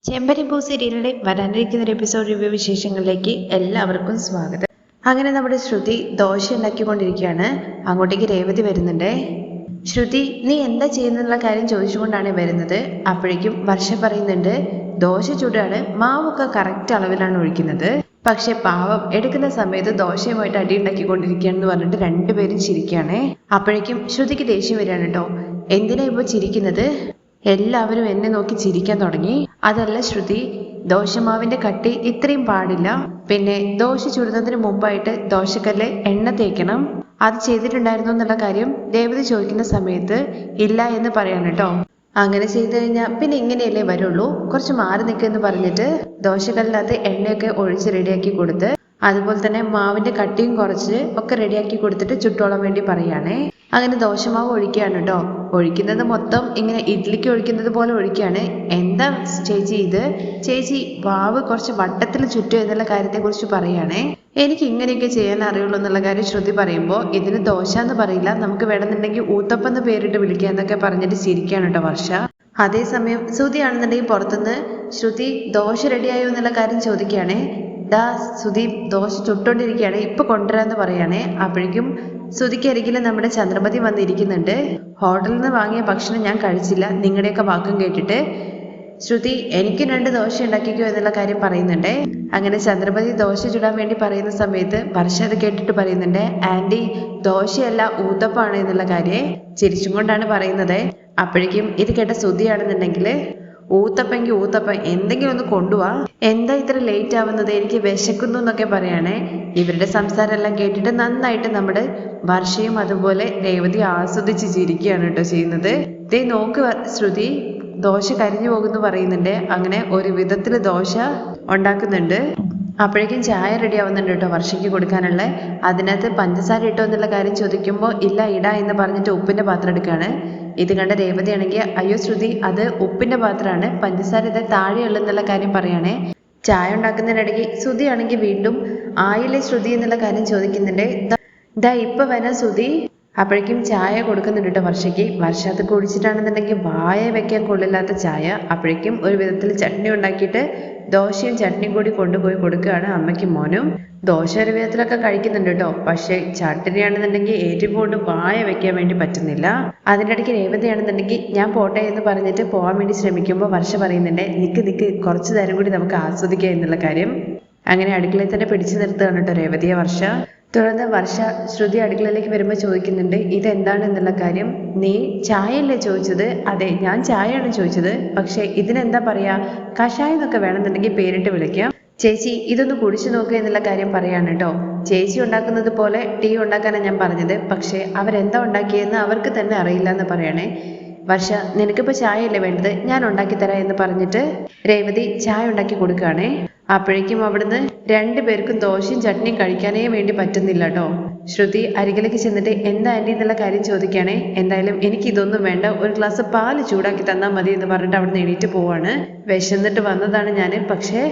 ചെമ്പരിപ്പൂ സീരിയലിലെ വരാനിരിക്കുന്ന ഒരു എപ്പിസോഡ് റിവ്യൂ വിശേഷങ്ങളിലേക്ക് എല്ലാവർക്കും സ്വാഗതം. അങ്ങനെ നമ്മുടെ ശ്രുതി ദോശ ഉണ്ടാക്കിക്കൊണ്ടിരിക്കുകയാണ്. അങ്ങോട്ടേക്ക് രേവതി വരുന്നുണ്ട്. ശ്രുതി, നീ എന്താ ചെയ്യുന്നുള്ള കാര്യം ചോദിച്ചുകൊണ്ടാണ് വരുന്നത്. അപ്പോഴേക്കും വർഷ പറയുന്നുണ്ട്, ദോശ ചൂടാണ്, മാവൊക്കെ കറക്റ്റ് അളവിലാണ് ഒഴിക്കുന്നത്. പക്ഷെ പാവം എടുക്കുന്ന സമയത്ത് ദോശയുമായിട്ട് അടി ഉണ്ടാക്കിക്കൊണ്ടിരിക്കുകയാണെന്ന് പറഞ്ഞിട്ട് രണ്ടുപേരും ചിരിക്കുകയാണ്. അപ്പോഴേക്കും ശ്രുതിക്ക് ദേഷ്യം വരികയാണ് കേട്ടോ. എന്തിനാ ഇപ്പോൾ ചിരിക്കുന്നത്? എല്ലാവരും എന്നെ നോക്കി ചിരിക്കാൻ തുടങ്ങി. അതല്ല ശ്രുതി, ദോശമാവിന്റെ കട്ടി ഇത്രയും പാടില്ല. പിന്നെ ദോശ ചുടുന്നതിന് മുമ്പായിട്ട് ദോശക്കല്ല് എണ്ണ തേക്കണം. അത് ചെയ്തിട്ടുണ്ടായിരുന്നു എന്നുള്ള കാര്യം രേവതി ചോദിക്കുന്ന സമയത്ത് ഇല്ല എന്ന് പറയാണ് കേട്ടോ. അങ്ങനെ ചെയ്തു കഴിഞ്ഞാൽ പിന്നെ ഇങ്ങനെയല്ലേ വരുള്ളൂ, കുറച്ച് മാറി നിൽക്കുമെന്ന് പറഞ്ഞിട്ട് ദോശക്കല്ലിനകത്ത് എണ്ണയൊക്കെ ഒഴിച്ച് റെഡിയാക്കി കൊടുത്ത്, അതുപോലെ തന്നെ മാവിന്റെ കട്ടിയും കുറച്ച് ഒക്കെ റെഡിയാക്കി കൊടുത്തിട്ട് ചുട്ടോളാൻ വേണ്ടി പറയുകയാണേ. അങ്ങനെ ദോശമാവ് ഒഴിക്കുകയാണ് കേട്ടോ. ഒഴിക്കുന്നത് മൊത്തം ഇങ്ങനെ ഇഡ്ലിക്ക് ഒഴിക്കുന്നത് പോലെ ഒഴിക്കുകയാണ്. എന്താ ചേച്ചി ഇത്? ചേച്ചി മാവ് കുറച്ച് വട്ടത്തിൽ ചുറ്റും എന്നുള്ള കാര്യത്തെക്കുറിച്ച് പറയുകയാണേ. എനിക്ക് ഇങ്ങനെയൊക്കെ ചെയ്യാൻ അറിയുള്ളൂ എന്നുള്ള കാര്യം ശ്രുതി പറയുമ്പോൾ, ഇതിന് ദോശ എന്ന് പറയില്ല, നമുക്ക് വേണമെന്നുണ്ടെങ്കിൽ ഊത്തപ്പം എന്ന് പേരിട്ട് വിളിക്കുക എന്നൊക്കെ പറഞ്ഞിട്ട് ചിരിക്കുകയാണ് കേട്ടോ വർഷ. അതേസമയം ശ്രുതി ആണെന്നുണ്ടെങ്കിൽ പുറത്തുനിന്ന് ശ്രുതി ദോശ റെഡിയായോ എന്നുള്ള കാര്യം ചോദിക്കുകയാണേ. സുദീപ് ദോശ ചുട്ടോണ്ടിരിക്കുകയാണ്, ഇപ്പൊ കൊണ്ടുവരാന്ന് പറയാണേ. അപ്പോഴേക്കും ശ്രുതിക്കരികിൽ നമ്മുടെ ചന്ദ്രമതി വന്നിരിക്കുന്നുണ്ട്. ഹോട്ടലിൽ നിന്ന് വാങ്ങിയ ഭക്ഷണം ഞാൻ കഴിച്ചില്ല, നിങ്ങളുടെയൊക്കെ വാക്കും കേട്ടിട്ട്. ശ്രുതി, എനിക്ക് 2 ദോശ ഉണ്ടാക്കിക്കോ എന്നുള്ള കാര്യം പറയുന്നുണ്ട്. അങ്ങനെ ചന്ദ്രമതി ദോശ ചുടാൻ വേണ്ടി പറയുന്ന സമയത്ത് വർഷ അത് കേട്ടിട്ട് പറയുന്നുണ്ട്, ആന്റി ദോശയല്ല ഊത്തപ്പാണ് എന്നുള്ള കാര്യം ചിരിച്ചും കൊണ്ടാണ് പറയുന്നത്. അപ്പോഴേക്കും ഇത് കേട്ട ശ്രുതിയാണെന്നുണ്ടെങ്കിൽ, ഊത്തപ്പെങ്കിൽ ഊത്തപ്പൻ എന്തെങ്കിലും ഒന്ന് കൊണ്ടുപോവാ, എന്താ ഇത്ര ലേറ്റ് ആവുന്നത്, എനിക്ക് വിശക്കുന്നു എന്നൊക്കെ പറയണേ. ഇവരുടെ സംസാരം എല്ലാം കേട്ടിട്ട് നന്നായിട്ട് നമ്മുടെ വർഷയും അതുപോലെ രേവതി ആസ്വദിച്ച് ചിരിക്കുകയാണ് കേട്ടോ ചെയ്യുന്നത്. ദേ നോക്ക് ശ്രുതി, ദോശ കരിഞ്ഞു പോകുന്നു പറയുന്നുണ്ട്. അങ്ങനെ ഒരു വിധത്തിൽ ദോശ ഉണ്ടാക്കുന്നുണ്ട്. അപ്പോഴേക്കും ചായ റെഡി ആവുന്നുണ്ട് കേട്ടോ വർഷയ്ക്ക് കൊടുക്കാനുള്ള. അതിനകത്ത് പഞ്ചസാര ഇട്ടോ എന്നുള്ള കാര്യം ചോദിക്കുമ്പോൾ ഇല്ല ഇടാ എന്ന് പറഞ്ഞിട്ട് ഉപ്പിന്റെ പാത്രം എടുക്കുകയാണ്. ഇത് കണ്ട രേവതി ആണെങ്കിൽ, അയ്യോ ശ്രുതി, അത് ഉപ്പിന്റെ പാത്രമാണ്, പഞ്ചസാര ഇത് താഴെയുള്ള എന്നുള്ള കാര്യം പറയുകയാണേ. ചായ ഉണ്ടാക്കുന്നതിനിടയ്ക്ക് ശ്രുതി ആണെങ്കിൽ വീണ്ടും ആയില്ലേ ശ്രുതി എന്നുള്ള കാര്യം ചോദിക്കുന്നുണ്ട്. ദാ ഇപ്പൊ വരാൻ ശ്രുതി. അപ്പോഴേക്കും ചായ കൊടുക്കുന്നുണ്ട് കേട്ടോ വർഷയ്ക്ക്. വർഷ അത് കുടിച്ചിട്ടാണെന്നുണ്ടെങ്കിൽ വായ വെക്കാൻ കൊള്ളില്ലാത്ത ചായ. അപ്പോഴേക്കും ഒരു വിധത്തിൽ ചട്നി ഉണ്ടാക്കിയിട്ട് ദോശയും ചട്നിയും കൂടി കൊണ്ടുപോയി കൊടുക്കുകയാണ് അമ്മയ്ക്കും മോനും. ദോശ ഒരു വിധത്തിലൊക്കെ കഴിക്കുന്നുണ്ട് കേട്ടോ. പക്ഷേ ചട്നിയാണെന്നുണ്ടെങ്കിൽ ഏറ്റുപോണ്ട് വായ വെക്കാൻ വേണ്ടി പറ്റുന്നില്ല. അതിൻ്റെ ഇടയ്ക്ക് രേവതിയാണെന്നുണ്ടെങ്കിൽ ഞാൻ പോട്ടെ എന്ന് പറഞ്ഞിട്ട് പോകാൻ വേണ്ടി ശ്രമിക്കുമ്പോൾ വർഷ പറയുന്നുണ്ട്, നിക്ക് കുറച്ചു നേരം കൂടി നമുക്ക് ആസ്വദിക്കാം എന്നുള്ള കാര്യം. അങ്ങനെ അടുക്കളയിൽ തന്നെ പിടിച്ചു നിർത്തുകയാണ് കേട്ടോ രേവതിയെ വർഷ. തുടർന്ന് വർഷ ശ്രുതി അടുക്കളയിലേക്ക് വരുമ്പോൾ ചോദിക്കുന്നുണ്ട്, ഇതെന്താണ് എന്നുള്ള കാര്യം. നീ ചായയല്ലേ ചോദിച്ചത്? അതെ, ഞാൻ ചായയാണ് ചോദിച്ചത്. പക്ഷെ ഇതിനെന്താ പറയാ, കഷായം എന്നൊക്കെ വേണമെന്നുണ്ടെങ്കിൽ പേരിട്ട് വിളിക്കാം. ചേച്ചി ഇതൊന്ന് കുടിച്ചു നോക്കുക എന്നുള്ള കാര്യം പറയാണ് കേട്ടോ. ചേച്ചി ഉണ്ടാക്കുന്നത് പോലെ ടീ ഉണ്ടാക്കാനാണ് ഞാൻ പറഞ്ഞത്, പക്ഷെ അവരെന്താ ഉണ്ടാക്കിയെന്ന് അവർക്ക് തന്നെ അറിയില്ല എന്ന് പറയണേ. വർഷ, നിനക്കിപ്പോൾ ചായയല്ലേ വേണ്ടത്, ഞാൻ ഉണ്ടാക്കി തരാം എന്ന് പറഞ്ഞിട്ട് രേവതി ചായ ഉണ്ടാക്കി കൊടുക്കുകയാണേ. അപ്പോഴേക്കും അവിടുന്ന് 2 പേർക്കും ദോശയും ചട്നിയും കഴിക്കാനേ വേണ്ടി പറ്റുന്നില്ല കേട്ടോ. ശ്രുതി അരികിലേക്ക് ചെന്നിട്ട് എന്താ ആൻറ്റി എന്നുള്ള കാര്യം ചോദിക്കുകയാണേ. എന്തായാലും എനിക്ക് ഇതൊന്നും വേണ്ട, ഒരു ഗ്ലാസ് പാല് ചൂടാക്കി തന്നാൽ മതി എന്ന് പറഞ്ഞിട്ട് അവിടുന്ന് എണീറ്റ് പോവാണ്. വിശന്നിട്ട് വന്നതാണ് ഞാൻ, പക്ഷേ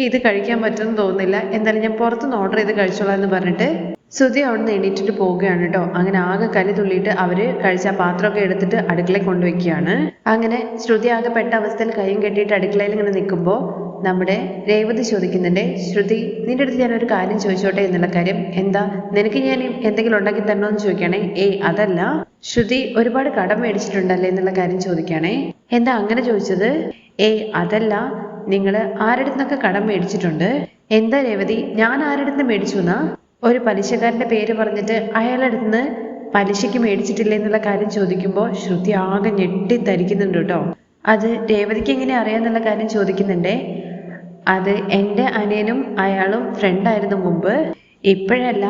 ഇത് കഴിക്കാൻ പറ്റുമെന്ന് തോന്നുന്നില്ല, എന്തായാലും ഞാൻ പുറത്തുനിന്ന് ഓർഡർ ചെയ്ത് കഴിച്ചോളാം എന്ന് പറഞ്ഞിട്ട് ശ്രുതി അവിടുന്ന് എണീറ്റിട്ട് പോവുകയാണ് കേട്ടോ. അങ്ങനെ ആകെ കലി തുള്ളിയിട്ട് അവര് കഴിച്ച പാത്രമൊക്കെ എടുത്തിട്ട് അടുക്കളയിൽ കൊണ്ടുവയ്ക്കുകയാണ്. അങ്ങനെ ശ്രുതി ആകെ പെട്ട അവസ്ഥയിൽ കൈയും കെട്ടിയിട്ട് അടുക്കളയിൽ ഇങ്ങനെ നിൽക്കുമ്പോൾ നമ്മുടെ രേവതി ചോദിക്കുന്നുണ്ട്, ശ്രുതി നിന്റെ അടുത്ത് ഞാനൊരു കാര്യം ചോദിച്ചോട്ടെ എന്നുള്ള കാര്യം. എന്താ, നിനക്ക് ഞാൻ എന്തെങ്കിലും ഉണ്ടാക്കി തരണമെന്ന് ചോദിക്കണേ. ഏയ് അതല്ല, ശ്രുതി ഒരുപാട് കടം മേടിച്ചിട്ടുണ്ടല്ലേ എന്നുള്ള കാര്യം ചോദിക്കണേ. എന്താ അങ്ങനെ ചോദിച്ചത്? ഏയ് അതല്ല, നിങ്ങൾ ആരുടെ നിന്നൊക്കെ കടം മേടിച്ചിട്ടുണ്ട്? എന്താ രേവതി, ഞാൻ ആരുടെ നിന്ന് മേടിച്ചു എന്നാ? ഒരു പലിശക്കാരന്റെ പേര് പറഞ്ഞിട്ട് അയാളുടെ അടുത്ത് പലിശയ്ക്ക് മേടിച്ചിട്ടില്ലേ എന്നുള്ള കാര്യം ചോദിക്കുമ്പോൾ ശ്രുതി ആകെ ഞെട്ടിത്തരിക്കുന്നുണ്ട് കേട്ടോ. അത് രേവതിക്ക് എങ്ങനെ അറിയാന്നുള്ള കാര്യം ചോദിക്കുന്നുണ്ടേ. അത് എൻ്റെ അനിയനും അയാളും ഫ്രണ്ടായിരുന്നു മുമ്പ്, ഇപ്പോഴല്ല.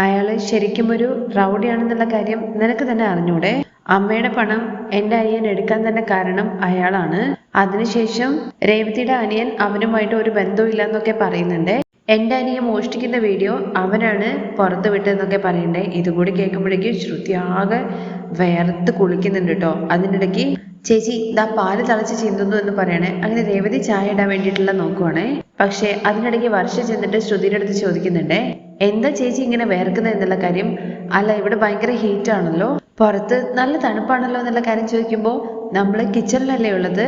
അയാൾ ശരിക്കും ഒരു റൗഡിയാണെന്നുള്ള കാര്യം നിനക്ക് തന്നെ അറിഞ്ഞൂടെ? അമ്മയുടെ പണം എൻ്റെ അനിയൻ എടുക്കാൻ തന്നെ കാരണം അയാളാണ്. അതിനുശേഷം രേവതിയുടെ അനിയൻ അവനുമായിട്ട് ഒരു ബന്ധവും ഇല്ലെന്നൊക്കെ പറയുന്നുണ്ട്. എൻ്റെ അനിയൻ മോഷ്ടിക്കുന്ന വീഡിയോ അവനാണ് പുറത്ത് വിട്ടതെന്നൊക്കെ പറയണ്ടേ. ഇതുകൂടി കേൾക്കുമ്പോഴേക്കും ശ്രുതി ആകെ വേർത്ത് കുളിക്കുന്നുണ്ട് കേട്ടോ. അതിനിടയ്ക്ക് ചേച്ചി ദാ പാല് തിളച്ച് ചിന്തുന്നു എന്ന് പറയണേ. അങ്ങനെ രേവതി ചായ ഇടാൻ വേണ്ടിയിട്ടുള്ള നോക്കുവാണേ. പക്ഷെ അതിനിടയ്ക്ക് വർഷ ചെന്നിട്ട് ശ്രുതിയുടെ അടുത്ത് ചോദിക്കുന്നുണ്ട്, എന്താ ചേച്ചി ഇങ്ങനെ വേർക്കുന്നത് എന്നുള്ള കാര്യം. അല്ല, ഇവിടെ ഭയങ്കര ഹീറ്റ് ആണല്ലോ, പുറത്ത് നല്ല തണുപ്പാണല്ലോ എന്നുള്ള കാര്യം ചോദിക്കുമ്പോൾ നമ്മൾ കിച്ചണിലല്ലേ ഉള്ളത്,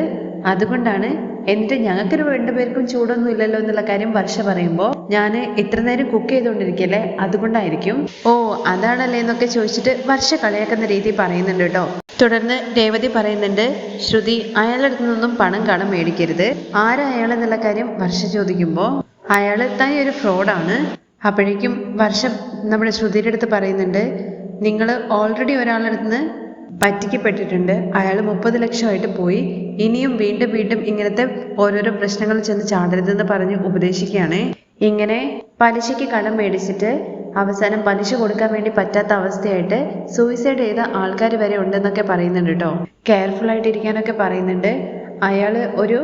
അതുകൊണ്ടാണ്. എന്നിട്ട് ഞങ്ങൾക്ക് രണ്ടുപേർക്കും ചൂടൊന്നും ഇല്ലല്ലോ എന്നുള്ള കാര്യം വർഷ പറയുമ്പോൾ ഞാൻ ഇത്ര നേരം കുക്ക് ചെയ്തുകൊണ്ടിരിക്കല്ലേ, അതുകൊണ്ടായിരിക്കും. ഓ അതാണല്ലേ എന്നൊക്കെ ചോദിച്ചിട്ട് വർഷ കളിയാക്കുന്ന രീതി പറയുന്നുണ്ട് കേട്ടോ. തുടർന്ന് രേവതി പറയുന്നുണ്ട്, ശ്രുതി അയാളുടെ അടുത്ത് നിന്നും പണം കടം മേടിക്കരുത്. ആരാ അയാളെന്നുള്ള കാര്യം വർഷ ചോദിക്കുമ്പോൾ അയാൾ താൻ ഒരു ഫ്രോഡാണ്. അപ്പോഴേക്കും വർഷം നമ്മുടെ ശ്രുതിയുടെ അടുത്ത് പറയുന്നുണ്ട്, നിങ്ങൾ ഓൾറെഡി ഒരാളുടെ അടുത്ത് പറ്റിക്കപ്പെട്ടിട്ടുണ്ട്. അയാൾ 30 ലക്ഷമായിട്ട് പോയി. ഇനിയും വീണ്ടും വീണ്ടും ഇങ്ങനത്തെ ഓരോരോ പ്രശ്നങ്ങൾ ചെന്ന് ചാടരുതെന്ന് പറഞ്ഞ് ഉപദേശിക്കുകയാണ്. ഇങ്ങനെ പലിശയ്ക്ക് കടം മേടിച്ചിട്ട് അവസാനം പലിശ കൊടുക്കാൻ വേണ്ടി പറ്റാത്ത അവസ്ഥയായിട്ട് സൂയിസൈഡ് ചെയ്ത ആൾക്കാർ വരെ ഉണ്ടെന്നൊക്കെ പറയുന്നുണ്ട് കേട്ടോ. കെയർഫുൾ ആയിട്ടിരിക്കാനൊക്കെ പറയുന്നുണ്ട്. അയാൾ ഒരു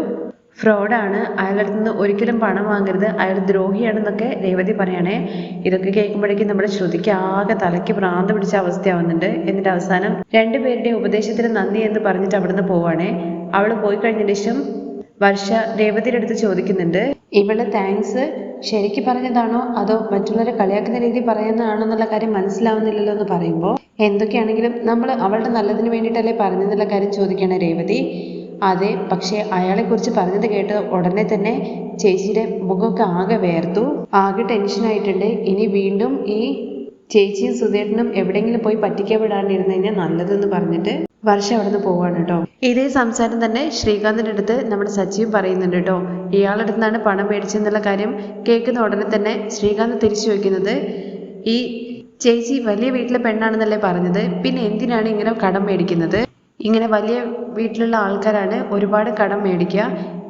ഫ്രോഡാണ്, അയാളുടെ അടുത്ത് നിന്ന് ഒരിക്കലും പണം വാങ്ങരുത്, അയാൾ ദ്രോഹിയാണെന്നൊക്കെ രേവതി പറയണേ. ഇതൊക്കെ കേൾക്കുമ്പോഴേക്കും നമ്മുടെ ശ്രുതിക്ക് ആകെ തലയ്ക്ക് ഭ്രാന്ത് പിടിച്ച അവസ്ഥയാവുന്നുണ്ട്. എന്നിട്ട് അവസാനം രണ്ടുപേരുടെയും ഉപദേശത്തിന് നന്ദി എന്ന് പറഞ്ഞിട്ട് അവിടുന്ന് പോവാണേ. അവൾ പോയി കഴിഞ്ഞതിന് ശേഷം വർഷ രേവതിയുടെ അടുത്ത് ചോദിക്കുന്നുണ്ട്, ഇവള് താങ്ക്സ് ശരിക്ക് പറഞ്ഞതാണോ അതോ മറ്റുള്ളവരെ കളിയാക്കുന്ന രീതി പറയുന്നതാണോ എന്നുള്ള കാര്യം മനസ്സിലാവുന്നില്ലല്ലോ എന്ന് പറയുമ്പോൾ എന്തൊക്കെയാണെങ്കിലും നമ്മൾ അവളുടെ നല്ലതിന് വേണ്ടിയിട്ടല്ലേ പറഞ്ഞെന്നുള്ള കാര്യം ചോദിക്കുകയാണ് രേവതി. അതെ, പക്ഷെ അയാളെക്കുറിച്ച് പറഞ്ഞത് കേട്ട് ഉടനെ തന്നെ ചേച്ചിയുടെ മുഖമൊക്കെ ആകെ വേർത്തു, ആകെ ടെൻഷനായിട്ടുണ്ട്. ഇനി വീണ്ടും ഈ ചേച്ചിയും സുധേട്ടനും എവിടെയെങ്കിലും പോയി പറ്റിക്കപ്പെടാണ്ടിരുന്നു കഴിഞ്ഞാൽ നല്ലതെന്ന് പറഞ്ഞിട്ട് വർഷം അവിടെ നിന്ന് പോവാണ് കേട്ടോ. ഇതേ സംസാരം തന്നെ ശ്രീകാന്തിൻ്റെ അടുത്ത് നമ്മുടെ സച്ചിയും പറയുന്നുണ്ട് കേട്ടോ. ഇയാളുടെ അടുത്താണ് പണം മേടിച്ചെന്നുള്ള കാര്യം കേൾക്കുന്ന ഉടനെ തന്നെ ശ്രീകാന്ത് തിരിച്ചു വയ്ക്കുന്നത്, ഈ ചേച്ചി വലിയ വീട്ടിലെ പെണ്ണാണെന്നല്ലേ പറഞ്ഞത്, പിന്നെ എന്തിനാണ് ഇങ്ങനെ കടം മേടിക്കുന്നത്? ഇങ്ങനെ വലിയ വീട്ടിലുള്ള ആൾക്കാരാണ് ഒരുപാട് കടം മേടിക്കുക,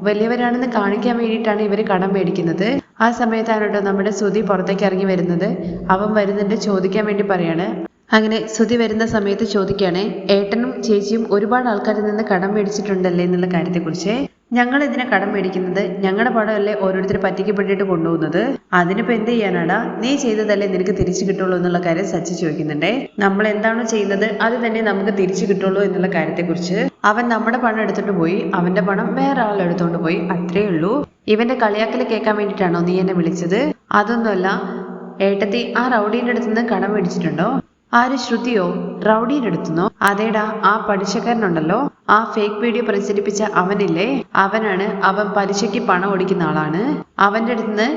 വലിയവരാണെന്ന് കാണിക്കാൻ വേണ്ടിയിട്ടാണ് ഇവർ കടം മേടിക്കുന്നത്. ആ സമയത്താണ് കേട്ടോ നമ്മുടെ സുധി പുറത്തേക്ക് ഇറങ്ങി വരുന്നത്. അവൻ വരുന്നുണ്ട്, ചോദിക്കാൻ വേണ്ടി പറയാണ്. അങ്ങനെ സുധി വരുന്ന സമയത്ത് ചോദിക്കുകയാണ്, ഏട്ടനും ചേച്ചിയും ഒരുപാട് ആൾക്കാരിൽ നിന്ന് കടം മേടിച്ചിട്ടുണ്ടല്ലേ എന്നുള്ള കാര്യത്തെക്കുറിച്ച്. ഞങ്ങൾ ഇതിനെ കടം മേടിക്കുന്നത് ഞങ്ങളുടെ പണമല്ലേ ഓരോരുത്തർ പറ്റിക്കപ്പെട്ടിട്ട് കൊണ്ടുപോകുന്നത്, അതിനിപ്പോൾ എന്ത് ചെയ്യാനാടാ, നീ ചെയ്തതല്ലേ നിനക്ക് തിരിച്ചു കിട്ടുള്ളൂ എന്നുള്ള കാര്യം സച്ചി ചോദിക്കുന്നുണ്ടേ. നമ്മൾ എന്താണോ ചെയ്യുന്നത് അത് തന്നെ നമുക്ക് തിരിച്ചു കിട്ടുള്ളൂ എന്നുള്ള കാര്യത്തെക്കുറിച്ച്. അവൻ നമ്മുടെ പണം എടുത്തിട്ട് പോയി, അവന്റെ പണം വേറെ ആൾ എടുത്തോണ്ട് പോയി, അത്രേ ഉള്ളൂ. ഇവന്റെ കളിയാക്കൽ കേൾക്കാൻ വേണ്ടിയിട്ടാണോ നീ എന്നെ വിളിച്ചത്? അതൊന്നുമല്ല ഏട്ടത്തി, ആ റൗഡീൻ്റെ അടുത്ത് നിന്ന് കടം മേടിച്ചിട്ടുണ്ടോ? ആര്, ശ്രുതിയോ? റൗഡിയുടെ അടുത്തുനിന്നോ? അതേടാ, ആ പലിശക്കാരനുണ്ടല്ലോ, ആ ഫേക്ക് വീഡിയോ പ്രചരിപ്പിച്ച അവനില്ലേ, അവനാണ്. അവൻ പലിശയ്ക്ക് പണം ഓടിക്കുന്ന ആളാണ്. അവന്റെ അടുത്തുനിന്ന്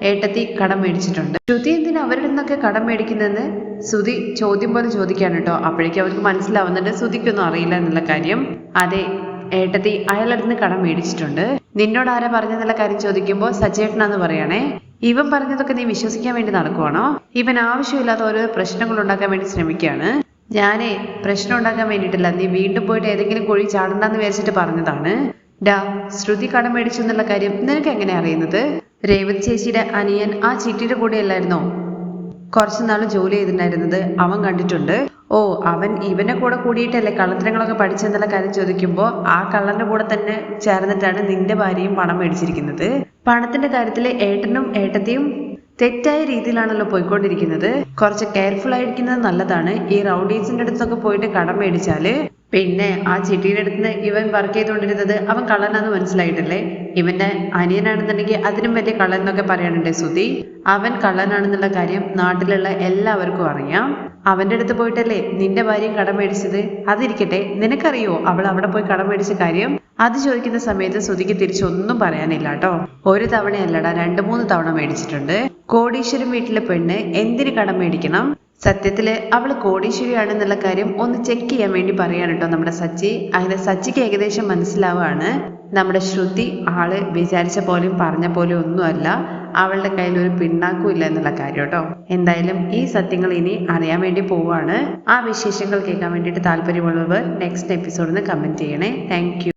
ഏട്ടത്തി കടം മേടിച്ചിട്ടുണ്ട്. ശ്രുതി എന്തിനാ അവരുടെ നിന്നൊക്കെ കടം മേടിക്കുന്നതെന്ന് ശ്രുതി ചോദ്യം പോലെ ചോദിക്കാണ് കേട്ടോ. അപ്പോഴേക്കും അവർക്ക് മനസ്സിലാവുന്നുണ്ട് ശ്രുതിക്കൊന്നും അറിയില്ല എന്നുള്ള കാര്യം. അതെ ഏട്ടത്തി, അയാളുടെ അടുത്ത് കടം മേടിച്ചിട്ടുണ്ട്. നിന്നോട് ആരാ പറഞ്ഞെന്നുള്ള കാര്യം ചോദിക്കുമ്പോൾ സച്ചേട്ടനാന്ന് പറയണേ. ഇവൻ പറഞ്ഞതൊക്കെ നീ വിശ്വസിക്കാൻ വേണ്ടി നടക്കുവാണോ? ഇവൻ ആവശ്യമില്ലാത്ത ഓരോ പ്രശ്നങ്ങൾ ഉണ്ടാക്കാൻ വേണ്ടി ശ്രമിക്കുകയാണ്. ഞാനേ പ്രശ്നം ഉണ്ടാക്കാൻ വേണ്ടിയിട്ടില്ല, നീ വീണ്ടും പോയിട്ട് ഏതെങ്കിലും കുഴി ചാടണ്ടെന്ന് വിചാരിച്ചിട്ട് പറഞ്ഞതാണ്. ഡാ, ശ്രുതി കടം മേടിച്ചു എന്നുള്ള കാര്യം നിനക്ക് എങ്ങനെ അറിയുന്നത്? രേവതി ചേച്ചിയുടെ അനിയൻ ആ ചിട്ടിയുടെ കൂടെ അല്ലായിരുന്നോ കുറച്ചു നാൾ ജോലി ചെയ്തിട്ടുണ്ടായിരുന്നത്? അവൻ കണ്ടിട്ടുണ്ട്. ഓ, അവൻ ഇവന്റെ കൂടെ കൂടിയിട്ടല്ലേ കള്ളത്തരങ്ങളൊക്കെ പഠിച്ചെന്നുള്ള കാര്യം ചോദിക്കുമ്പോൾ ആ കള്ളന്റെ കൂടെ തന്നെ ചേർന്നിട്ടാണ് നിന്റെ ഭാര്യയും പണം മേടിച്ചിരിക്കുന്നത്. പണത്തിന്റെ കാര്യത്തിൽ ഏട്ടനും ഏട്ടത്തിയും തെറ്റായ രീതിയിലാണല്ലോ പോയിക്കൊണ്ടിരിക്കുന്നത്. കുറച്ച് കെയർഫുൾ ആയിരിക്കുന്നത് നല്ലതാണ്. ഈ റൗഡീസിന്റെ അടുത്തൊക്കെ പോയിട്ട് കടം മേടിച്ചാല് പിന്നെ ആ ചിട്ടിയുടെ അടുത്ത് ഇവൻ വർക്ക് ചെയ്തുകൊണ്ടിരുന്നത് അവൻ കള്ളനാന്ന് മനസ്സിലായിട്ടല്ലേ? ഇവന്റെ അനിയനാണെന്നുണ്ടെങ്കിൽ അതിനും വലിയ കള്ളൻ എന്നൊക്കെ പറയാനുണ്ട് സുധി. അവൻ കള്ളനാണെന്നുള്ള കാര്യം നാട്ടിലുള്ള എല്ലാവർക്കും അറിയാം. അവന്റെ അടുത്ത് പോയിട്ടല്ലേ നിന്റെ ഭാര്യയും കടം മേടിച്ചത്? അതിരിക്കട്ടെ, നിനക്കറിയോ അവൾ അവിടെ പോയി കടം മേടിച്ച കാര്യം? അത് ചോദിക്കുന്ന സമയത്ത് സുധിക്ക് തിരിച്ചൊന്നും പറയാനില്ല കേട്ടോ. ഒരു തവണയല്ലടാ, 2-3 തവണ മേടിച്ചിട്ടുണ്ട്. കോടീശ്വരൻ വീട്ടിലെ പെണ്ണ് എന്തിന് കടം മേടിക്കണം? സത്യത്തില് അവള് കോടീശ്വരിയാണെന്നുള്ള കാര്യം ഒന്ന് ചെക്ക് ചെയ്യാൻ വേണ്ടി പറയാണ് കേട്ടോ നമ്മുടെ സച്ചി. അങ്ങനെ സച്ചിക്ക് ഏകദേശം മനസ്സിലാവുകയാണ് നമ്മുടെ ശ്രുതി ആള് വിചാരിച്ച പോലെയും പറഞ്ഞ പോലെയും ഒന്നുമല്ല, അവളുടെ കയ്യിൽ ഒരു പിണ്ണാക്കും ഇല്ല എന്നുള്ള കാര്യം കേട്ടോ. എന്തായാലും ഈ സത്യങ്ങൾ ഇനി അറിയാൻ വേണ്ടി പോവാണ്. ആ വിശേഷങ്ങൾ കേൾക്കാൻ വേണ്ടിയിട്ട് താല്പര്യമുള്ളവർ നെക്സ്റ്റ് എപ്പിസോഡിന് കമന്റ് ചെയ്യണേ. Thank you.